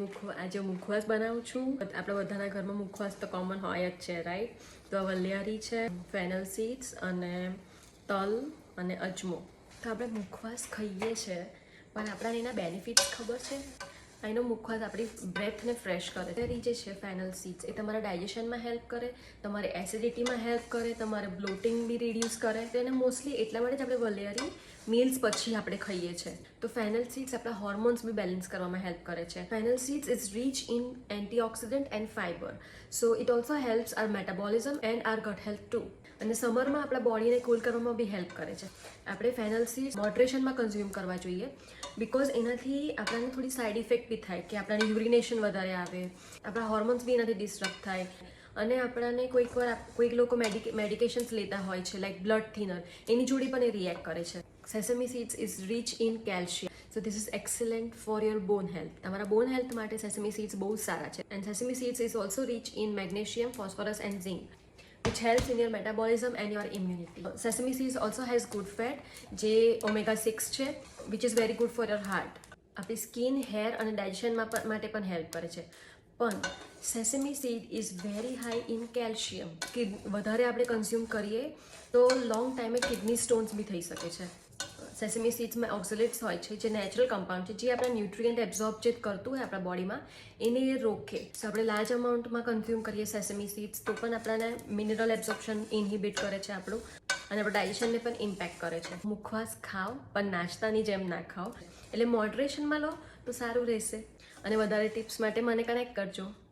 આજે મુખવાસ બનાવું છું. આપણે બધાના ઘરમાં મુખવાસ તો કોમન હોય જ છે, રાઈટ? તો આ વલિયારી છે, ફેનલ સીડ્સ અને તલ અને અજમો. તો આપણે મુખવાસ ખાઈએ છીએ, પણ આપણાને એના બેનિફિટ્સ ખબર છે? એનો મુખવાસ આપણી બ્રેથને ફ્રેશ કરે. વલિયારી જે છે ફેનલ સીડ્સ, એ તમારા ડાયજેશનમાં હેલ્પ કરે, તમારે એસિડિટીમાં હેલ્પ કરે, તમારે બ્લોટિંગ બી રિડ્યુસ કરે. તો એને મોસ્ટલી એટલા માટે જ આપણે વલિયારી મીલ્સ પછી આપણે ખાઈએ છીએ. તો ફેનલ સીડ્સ આપણા હોર્મોન્સ બી બેલેન્સ કરવામાં હેલ્પ કરે છે. Fennel seeds is rich in antioxidant and fibre, so it also helps our metabolism and our gut health too. અને સમરમાં આપણા બોડીને કૂલ કરવામાં બી હેલ્પ કરે છે. આપણે ફેનલ સીડ્સ મોડરેશનમાં કન્ઝ્યુમ કરવા જોઈએ, બિકોઝ એનાથી આપણને થોડી સાઇડ ઇફેક્ટ બી થાય કે આપણને યુરિનેશન વધારે આવે, આપણા હોર્મોન્સ બી એનાથી ડિસ્ટર્બ થાય. અને આપણને કોઈક લોકો મેડિકેશન્સ લેતા હોય છે, લાઈક બ્લડ થિનર, એની જોડે પણ એ રિએક્ટ કરે છે. Sesame seeds is rich in calcium, so this is excellent for your bone health. તમારા બોન હેલ્થ માટે સેસમી સીડ્સ બહુ સારા છે. And sesame seeds is also rich in magnesium, phosphorus and zinc, which helps in your metabolism and your immunity. Sesame seeds also has good fat, જે omega-6 છે, which is very good for your heart. આપણી skin, hair અને digestion માટે પણ help કરે છે. પણ sesame seed is very high in calcium. વધારે આપણે કન્ઝ્યુમ કરીએ તો લોંગ ટાઈમે કિડની સ્ટોન્સ બી થઈ શકે છે. સેસમી સીડ્સમાં ઓક્ઝલેટ્સ હોય છે, જે નેચરલ કમ્પાઉન્ડ છે, જે આપણા ન્યુટ્રિયન્ટ એબ્ઝોર્બ જે કરતું હોય આપણા બોડીમાં, એને એ રોકે. સો આપણે લાર્જ અમાઉન્ટમાં કન્ઝ્યુમ કરીએ સેસમી સીડ્સ તો પણ આપણાને મિનરલ એબ્ઝોર્પ્શન ઇન્હિબિટ કરે છે આપણું, અને આપણા ડાયજેશનને પણ ઇમ્પેક્ટ કરે છે. મુખવાસ ખાઓ, પણ નાસ્તાની જેમ ના ખાઓ. એટલે મોડરેશનમાં લો તો સારું રહેશે. અને વધારે ટિપ્સ માટે મને કનેક્ટ કરજો.